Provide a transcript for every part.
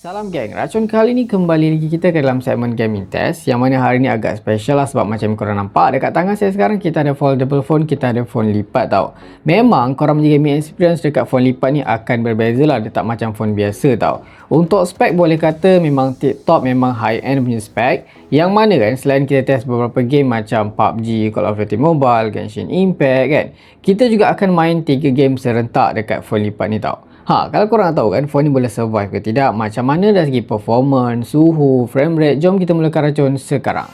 Salam geng, Racun kali ni kembali lagi kita ke dalam segmen gaming test, yang mana hari ni agak special lah sebab macam korang nampak dekat tangan saya sekarang kita ada foldable phone, kita ada phone lipat tau. Memang korang punya gaming experience dekat phone lipat ni akan berbeza lah, dia tak macam phone biasa tau. Untuk spek boleh kata memang tip-top, memang high end punya spek, yang mana kan selain kita test beberapa game macam PUBG, Call of Duty Mobile, Genshin Impact kan, kita juga akan main 3 game serentak dekat phone lipat ni tau. Kalau korang nak tahu kan phone ni boleh survive ke tidak, macam mana dari segi performance, suhu, frame rate, jom kita mulakan racun sekarang.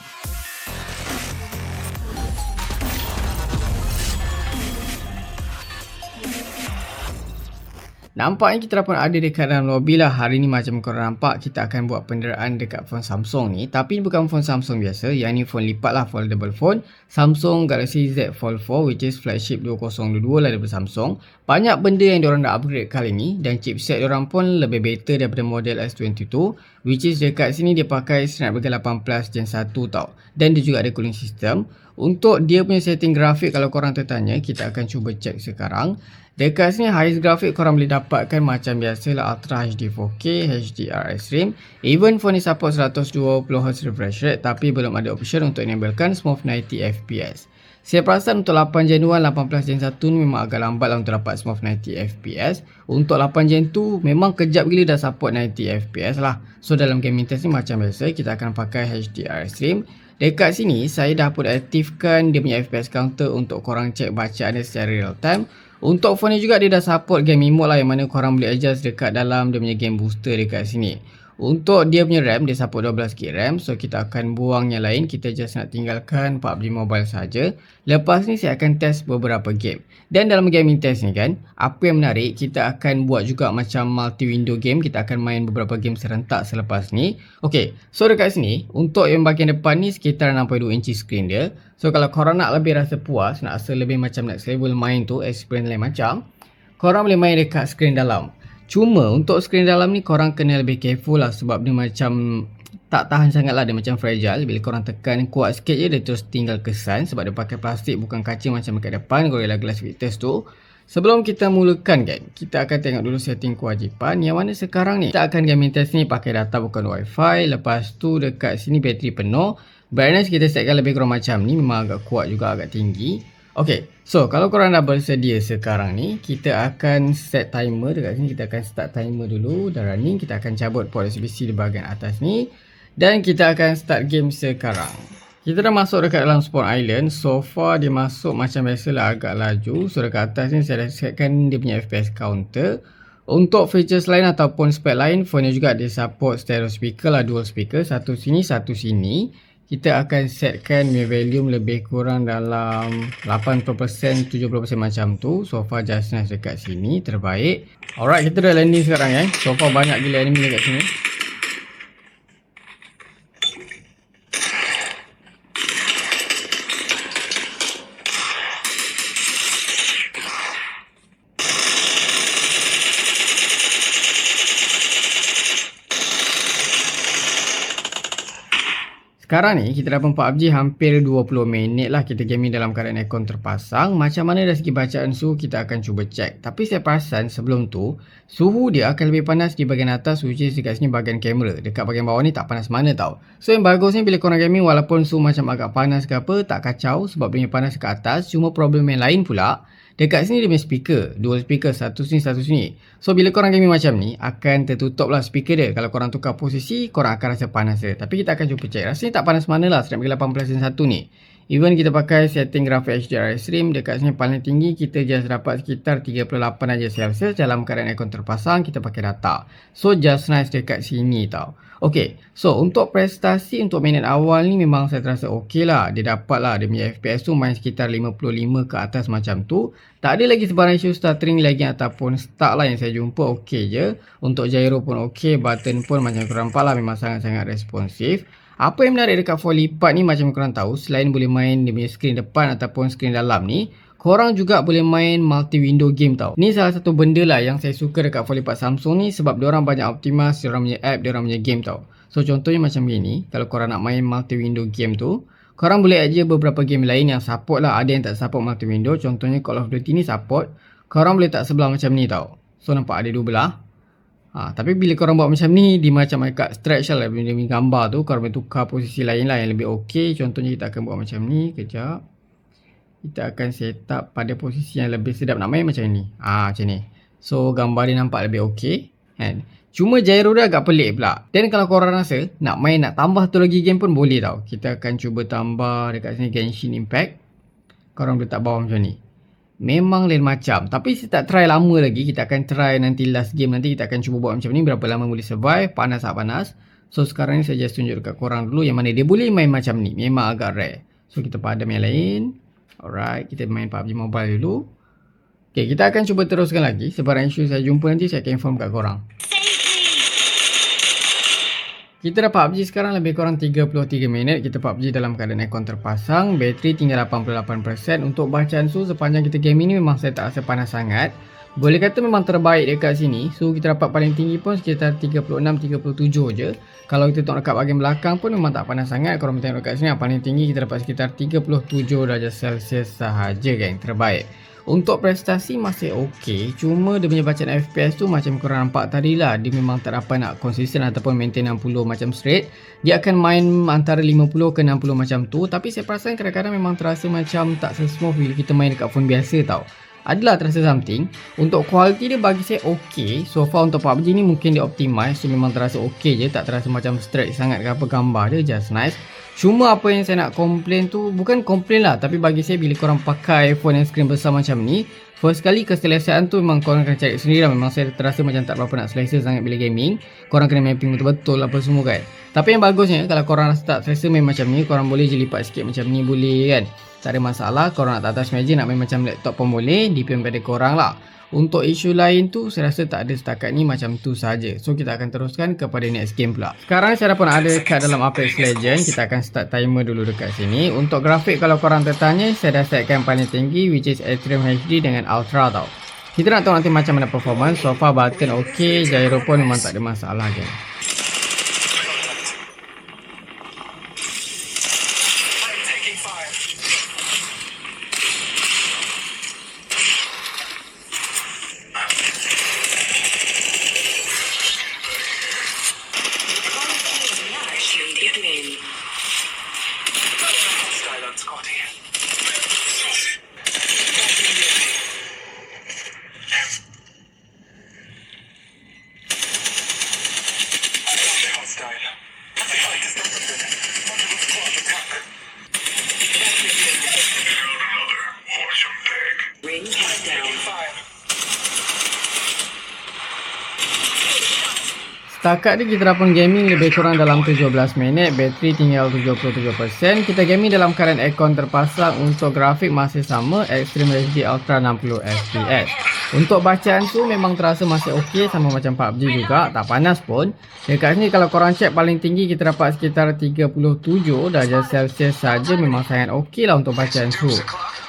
Nampaknya kita dah pun ada dekat dalam lobby lah. Hari ni macam korang nampak kita akan buat penderaan dekat phone Samsung ni. Tapi bukan phone Samsung biasa, yang ni phone lipat lah, foldable phone Samsung Galaxy Z Fold 4, which is flagship 2022 lah daripada Samsung. Banyak benda yang diorang dah upgrade kali ni, dan chipset diorang pun lebih better daripada model S22, which is dekat sini dia pakai Snapdragon 8 Plus Gen 1 tau. Dan dia juga ada cooling system. Untuk dia punya setting grafik, kalau korang tertanya, kita akan cuba check sekarang. Dekat sini highest grafik korang boleh dapatkan macam biasalah Ultra HD 4K, HDR Extreme. Even phone ni support 120Hz refresh rate, tapi belum ada option untuk enablekan smooth 90fps. Saya perasan untuk 8 Gen 1, 18 Gen 1 ni memang agak lambat lah untuk dapat smooth 90fps. Untuk 8 Gen 2 memang kejap gila dah support 90fps lah. So dalam gaming test ni macam biasa kita akan pakai HDR Extreme. Dekat sini saya dah pun aktifkan dia punya FPS counter untuk korang cek bacaan dia secara real time. Untuk phone ni juga dia dah support game mode lah, yang mana korang boleh adjust dekat dalam dia punya game booster dekat sini. Untuk dia punya RAM, dia support 12GB RAM. So kita akan buang yang lain, kita just nak tinggalkan PUBG Mobile saja. Lepas ni saya akan test beberapa game. Dan dalam gaming test ni kan, apa yang menarik, kita akan buat juga macam multi window game. Kita akan main beberapa game serentak selepas ni. Okay, so dekat sini untuk yang bahagian depan ni sekitar 6.2 inci screen dia. So kalau korang nak lebih rasa puas, nak rasa lebih macam next level main tu, experience lain macam, korang boleh main dekat screen dalam. Cuma untuk screen dalam ni korang kena lebih careful lah, sebab dia macam tak tahan sangat lah, dia macam fragile. Bila korang tekan kuat sikit je dia terus tinggal kesan, sebab dia pakai plastik bukan kaca macam dekat depan Gorilla Glass Victus tu. Sebelum kita mulakan kan, kita akan tengok dulu setting kewajipan, yang mana sekarang ni kita akan gaming test ni pakai data bukan wifi. Lepas tu dekat sini bateri penuh. Brightness kita setkan lebih kurang macam ni, memang agak kuat juga, agak tinggi. Okay, so kalau korang dah bersedia sekarang ni, kita akan set timer. Dekat sini kita akan start timer dulu. Dah running, kita akan cabut port USB-C di bahagian atas ni. Dan kita akan start game sekarang. Kita dah masuk dekat dalam Spawn Island. So far dia masuk macam biasalah, agak laju. So dekat atas ni saya dah setkan dia punya FPS counter. Untuk features lain ataupun spek lain, phone ni juga dia support stereo speaker lah, dual speaker. Satu sini, satu sini. Kita akan setkan volume lebih kurang dalam 80%, 70% macam tu. So far just nice dekat sini, terbaik. Alright, kita dah landing sekarang So far banyak gila enemy dekat sini. Sekarang ni kita dah pun PUBG hampir 20 minit lah kita gaming dalam keadaan aircon terpasang. Macam mana dari segi bacaan suhu kita akan cuba cek. Tapi saya perasan sebelum tu suhu dia akan lebih panas di bahagian atas, which is dekat sini bahagian kamera. Dekat bahagian bawah ni tak panas mana tau. So yang bagus ni bila korang gaming walaupun suhu macam agak panas ke apa, tak kacau sebab dia panas ke atas. Cuma problem yang lain pula, dekat sini dia punya speaker, dual speaker, satu sini satu sini. So bila korang gaming macam ni akan tertutup lah speaker dia. Kalau korang tukar posisi korang akan rasa panas dia. Tapi kita akan cuba cek. Rasanya tak panas mana lah Snapdragon 18 Gen 1 ni. Even kita pakai setting grafik HDR Extreme, dekat sini paling tinggi kita just dapat sekitar 38 aja Celsius dalam keadaan aircon terpasang, kita pakai data. So just nice dekat sini tau. Okay, so untuk prestasi untuk minit awal ni memang saya terasa ok lah. Dia dapat lah, dia punya FPS tu main sekitar 55 ke atas macam tu. Tak ada lagi sebarang isu stuttering lagi ataupun stuck lah yang saya jumpa, ok je. Untuk gyro pun ok, button pun macam korang nampak lah memang sangat-sangat responsif. Apa yang menarik dekat phone lipat ni macam korang tahu, selain boleh main dia punya skrin depan ataupun skrin dalam ni, korang juga boleh main multi window game tau. Ni salah satu benda lah yang saya suka dekat phone lipat Samsung ni, sebab diorang banyak optimize diorang punya app, diorang punya game tau. So contohnya macam gini, kalau korang nak main multi window game tu, korang boleh add je beberapa game lain yang support lah. Ada yang tak support multi window, contohnya Call of Duty ni support. Korang boleh tak sebelah macam ni tau. So nampak ada dua belah. Tapi bila korang buat macam ni, dia macam agak stretch lah bila dia gambar tu. Korang boleh tukar posisi lain lah yang lebih okey. Contohnya kita akan buat macam ni. Kejap. Kita akan set up pada posisi yang lebih sedap. Nak main macam ni. Macam ni. So gambar dia nampak lebih okey. Kan? Cuma gyro dia agak pelik pula. Dan kalau korang rasa nak main, nak tambah tu lagi game pun boleh tau. Kita akan cuba tambah dekat sini Genshin Impact. Korang letak bawah macam ni. Memang lain macam. Tapi saya tak try lama lagi. Kita akan try nanti last game nanti. Kita akan cuba buat macam ni. Berapa lama boleh survive. Panas tak panas. So sekarang ni saya just tunjuk dekat korang dulu. Yang mana dia boleh main macam ni. Memang agak rare. So kita padam yang lain. Alright. Kita main PUBG Mobile dulu. Okay, kita akan cuba teruskan lagi. Sebarang isu saya jumpa nanti, saya akan inform kat korang. Kita dah PUBG sekarang lebih kurang 33 minit. Kita PUBG dalam keadaan aircon terpasang. Bateri tinggal 88%. Untuk bacaan suhu sepanjang kita game ini memang saya tak rasa panas sangat. Boleh kata memang terbaik dekat sini. Suhu kita dapat paling tinggi pun sekitar 36-37 je. Kalau kita tengok dekat bahagian belakang pun memang tak panas sangat. Kalau kita tengok dekat sini, paling tinggi kita dapat sekitar 37 darjah Celsius sahaja, geng. Terbaik. Untuk prestasi masih okey. Cuma dia punya bacaan FPS tu macam korang nampak tadi lah. Dia memang tak dapat nak konsisten ataupun maintain 60 macam straight. Dia akan main antara 50 ke 60 macam tu. Tapi saya perasan kadang-kadang memang terasa macam tak se-smooth bila kita main dekat phone biasa tau. Adalah terasa something. Untuk quality dia bagi saya okey. So far untuk PUBG ni mungkin dia optimize. So memang terasa okey je. Tak terasa macam straight sangat ke apa, gambar dia just nice. Cuma apa yang saya nak komplain tu, bukan komplain lah, tapi bagi saya bila korang pakai phone yang screen besar macam ni, first kali keselesaan tu memang korang kena cari sendiri lah. Memang saya terasa macam tak berapa nak selesa sangat bila gaming. Korang kena mapping betul-betul apa semua kan. Tapi yang bagusnya, kalau korang rasa tak selesa main macam ni, korang boleh je lipat sikit macam ni, boleh kan. Tak ada masalah. Korang nak tak atas meja, nak main macam laptop pun boleh, depend pada korang lah. Untuk isu lain tu, saya rasa tak ada setakat ni, macam tu saja. So kita akan teruskan kepada next game pula. Sekarang saya dah pun ada kat dalam Apex Legends. Kita akan start timer dulu dekat sini. Untuk grafik kalau korang tertanya, saya dah setkan paling tinggi, which is Atrium HD dengan Ultra tau. Kita nak tahu nanti macam mana performance. So far button ok, gyro pun memang tak ada masalah je. Setakat ni kita dah pun gaming lebih kurang dalam 17 minit. Bateri tinggal 77%. Kita gaming dalam keadaan aircon terpasang. Untuk grafik masih sama, Extreme HD Ultra 60 FPS. Untuk bacaan tu memang terasa masih okey, sama macam PUBG juga, tak panas pun. Dekat sini kalau korang check paling tinggi kita dapat sekitar 37 darjah Celsius saja. Memang sangat okey lah untuk bacaan tu.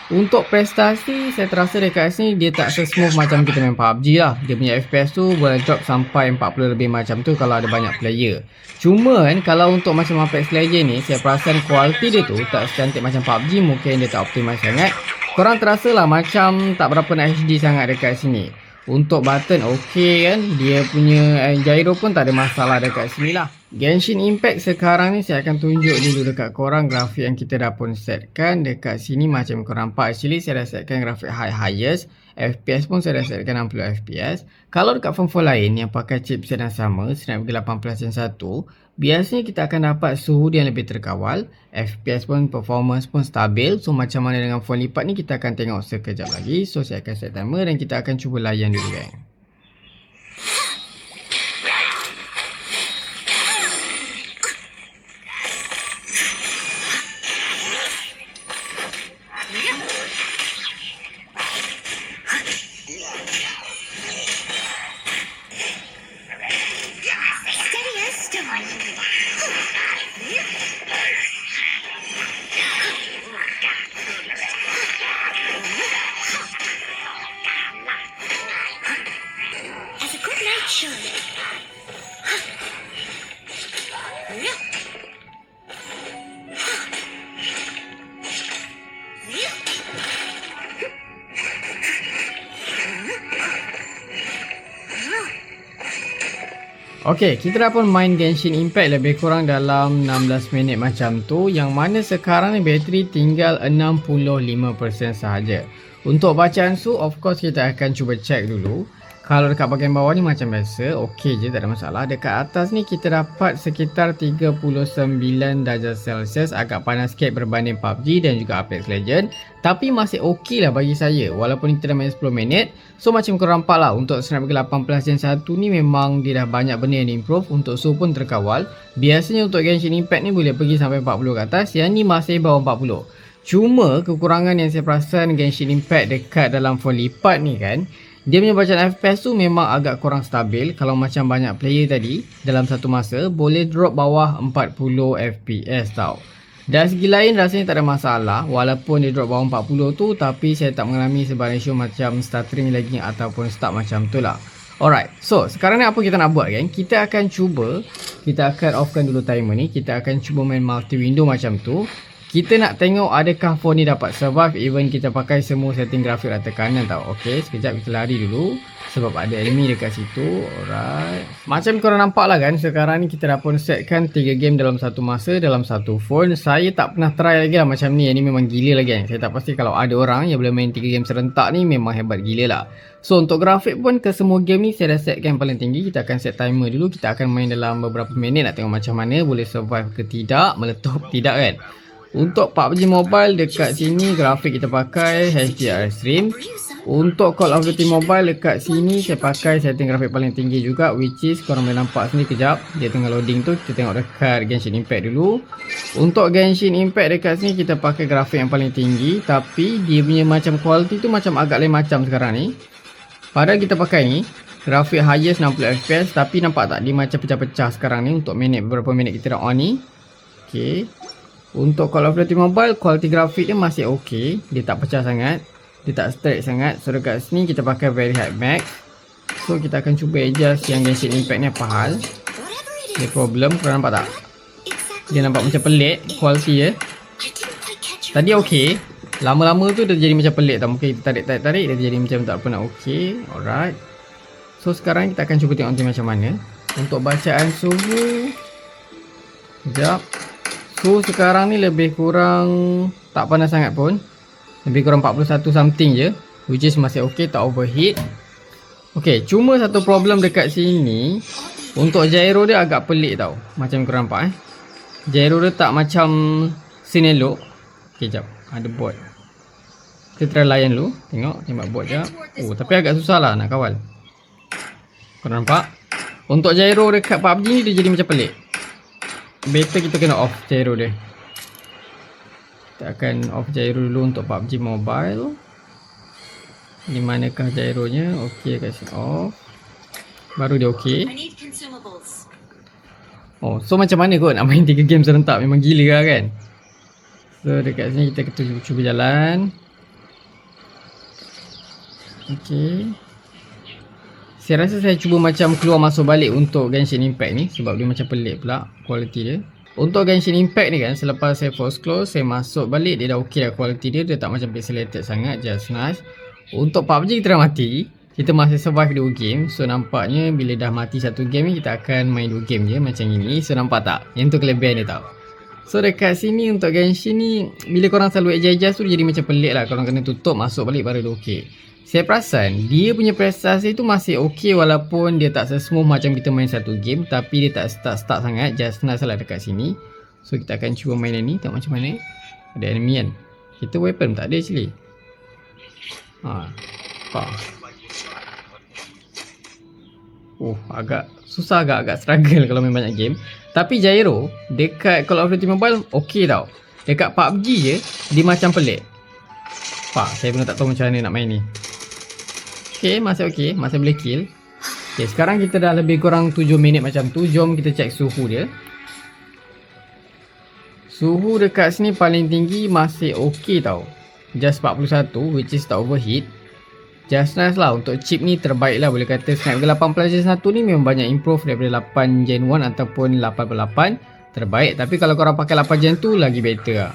Untuk prestasi, saya terasa dekat sini dia tak se-smooth macam kita main PUBG lah. Dia punya FPS tu boleh drop sampai 40 lebih macam tu kalau ada banyak player. Cuma kan, kalau untuk macam Apex Legends ni, saya perasan kualiti dia tu tak secantik macam PUBG. Mungkin dia tak optimize sangat. Korang terasa lah macam tak berapa nak HD sangat dekat sini. Untuk button okey kan. Dia punya gyro pun tak ada masalah dekat sini lah. Genshin Impact sekarang ni saya akan tunjuk dulu dekat korang grafik yang kita dah pun setkan. Dekat sini macam korang nampak, actually saya dah setkan grafik highest. FPS pun saya dah setkan 60 FPS. Kalau dekat phone-phone lain yang pakai chipset yang sama, Snapdragon 8 Plus Gen 1, biasanya kita akan dapat suhu yang lebih terkawal. FPS pun, performance pun stabil. So macam mana dengan phone lipat ni kita akan tengok sekejap lagi. So saya akan set timer dan kita akan cuba layan dulu kan. Okey, kita dah pun main Genshin Impact lebih kurang dalam 16 minit macam tu, yang mana sekarang ni bateri tinggal 65% sahaja. Untuk bacaan suhu, of course kita akan cuba check dulu. Kalau dekat bahagian bawah ni macam biasa, okey je, tak ada masalah. Dekat atas ni kita dapat sekitar 39 darjah Celsius, agak panas sikit berbanding PUBG dan juga Apex Legends. Tapi masih okey lah bagi saya, walaupun kita dah main 10 minit. So macam korang nampak lah, untuk Snapdragon 18 Gen 1 ni memang dia dah banyak benda yang improve. Untuk suhu pun terkawal. Biasanya untuk Genshin Impact ni boleh pergi sampai 40 ke atas, yang ni masih bawah 40. Cuma kekurangan yang saya perasan Genshin Impact dekat dalam phone lipat ni kan, dia punya bacaan FPS tu memang agak kurang stabil. Kalau macam banyak player tadi, dalam satu masa boleh drop bawah 40 FPS tau. Dan segi lain rasanya tak ada masalah, walaupun dia drop bawah 40 tu, tapi saya tak mengalami sebarang isu macam stuttering lagi ataupun stuck macam tu lah. Alright, so sekarang ni apa kita nak buat kan? Kita akan offkan dulu timer ni. Kita akan cuba main multi window macam tu. Kita nak tengok adakah phone ni dapat survive even kita pakai semua setting grafik rata kanan tau. Okey, sekejap kita lari dulu sebab ada enemy dekat situ. Alright. Macam korang nampak lah kan, sekarang ni kita dah pun setkan 3 game dalam satu masa dalam satu phone. Saya tak pernah try lagi lah macam ni. Ini memang gila lagi kan. Saya tak pasti kalau ada orang yang boleh main 3 game serentak ni memang hebat gila lah. So untuk grafik pun ke semua game ni saya dah setkan paling tinggi. Kita akan set timer dulu. Kita akan main dalam beberapa minit nak tengok macam mana boleh survive ke tidak, meletup tidak kan. Untuk PUBG Mobile dekat sini grafik kita pakai HDR Extreme. Untuk Call of Duty Mobile dekat sini saya pakai setting grafik paling tinggi juga, which is korang boleh nampak sini kejap dia tengah loading tu. Kita tengok dekat Genshin Impact dulu. Untuk Genshin Impact dekat sini kita pakai grafik yang paling tinggi, tapi dia punya macam quality tu macam agak lain macam sekarang ni. Padahal kita pakai ni grafik highest 60 FPS, tapi nampak tak dia macam pecah-pecah sekarang ni untuk beberapa minit kita dah on ni. Okay. Untuk Call of Duty Mobile, quality grafik dia masih okey. Dia tak pecah sangat, dia tak straight sangat. So dekat sini kita pakai very high max. So kita akan cuba adjust yang Genshin Impact ni apa hal. Dia problem, korang nampak tak? Dia nampak macam pelik quality dia. Tadi okey, lama-lama tu dia jadi macam pelik tau. Mungkin kita tarik dia jadi macam tak pernah okey. Alright. So sekarang kita akan cuba tengok nanti macam mana. Untuk bacaan suhu, sekejap. So sekarang ni lebih kurang tak panas sangat pun. Lebih kurang 41 something je, which is masih okey, tak overheat. Okey, cuma satu problem dekat sini. Untuk gyro dia agak pelik tau. Macam korang nampak gyro dia tak macam sinelok. Okey, jap, ada bot. Kita try layan dulu. Tembak bot jap. Oh, tapi agak susah lah nak kawal. Korang nampak? Untuk gyro dekat PUBG ni dia jadi macam pelik. Better kita kena off gyro dia. Kita akan off gyro dulu untuk PUBG Mobile. Di manakah gyronya? Okey, kasi off. Baru dia okey. Oh, so macam mana kot nak main 3 game serentak? Memang gila lah kan. So dekat sini kita cuba jalan. Okey. Saya rasa saya cuba macam keluar masuk balik untuk Genshin Impact ni, sebab dia macam pelik pula quality dia. Untuk Genshin Impact ni kan, selepas saya force close, saya masuk balik, dia dah okey lah quality dia. Dia tak macam pixelated sangat, just nice. Untuk PUBG kita dah mati. Kita masih survive 2 game. So nampaknya bila dah mati satu game ni, kita akan main 2 game je macam ini. So nampak tak? Yang tu kelebihan dia tau. So dekat sini untuk Genshin ni, bila korang selalu adjust tu jadi macam pelik lah. Korang kena tutup, masuk balik baru dia okey. Saya perasan dia punya prestasi tu masih okey, walaupun dia tak sesmooth macam kita main satu game. Tapi dia tak start sangat, just nice lah dekat sini. So kita akan cuba main ni, tengok macam mana. Ada enemy kan. Kita weapon tak ada actually. Oh, agak susah, agak struggle kalau main banyak game. Tapi gyro dekat Call of Duty Mobile okey tau. Dekat PUBG je dia macam pelik. Saya pun tak tahu macam mana nak main ni. Okey, masih boleh kill. Okey, sekarang kita dah lebih kurang 7 minit macam tu. Jom kita check suhu dia. Suhu dekat sini paling tinggi masih okey tau. Just 41, which is tak overheat. Just nice lah. Untuk chip ni terbaik lah boleh kata. Snapdragon 18 Gen 1 ni memang banyak improve daripada 8 Gen 1 ataupun 88. Terbaik. Tapi kalau korang pakai 8 Gen tu lagi better lah.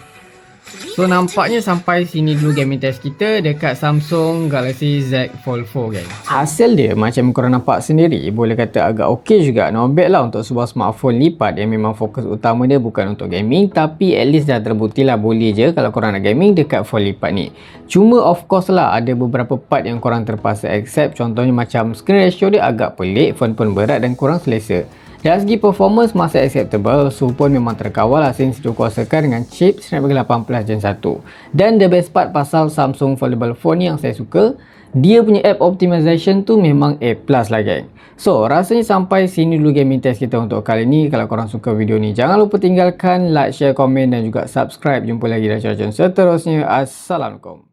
So nampaknya sampai sini dulu gaming test kita dekat Samsung Galaxy Z Fold 4 guys. Hasil dia macam korang nampak sendiri, boleh kata agak okey juga, not bad lah untuk sebuah smartphone lipat yang memang fokus utama dia bukan untuk gaming, tapi at least dah terbukti lah boleh je kalau korang nak gaming dekat phone lipat ni. Cuma of course lah ada beberapa part yang korang terpaksa accept, contohnya macam screen ratio dia agak pelik, phone pun berat dan kurang selesa. Dari segi performance masih acceptable, suhu pun memang terkawal lah since dikuasakan dengan chip Snapdragon 8 Plus Gen 1. Dan the best part pasal Samsung foldable phone ni yang saya suka, dia punya app optimization tu memang A+ lah geng. So rasanya sampai sini dulu gaming test kita untuk kali ni. Kalau korang suka video ni, jangan lupa tinggalkan like, share, komen dan juga subscribe. Jumpa lagi dalam channel seterusnya. Assalamualaikum.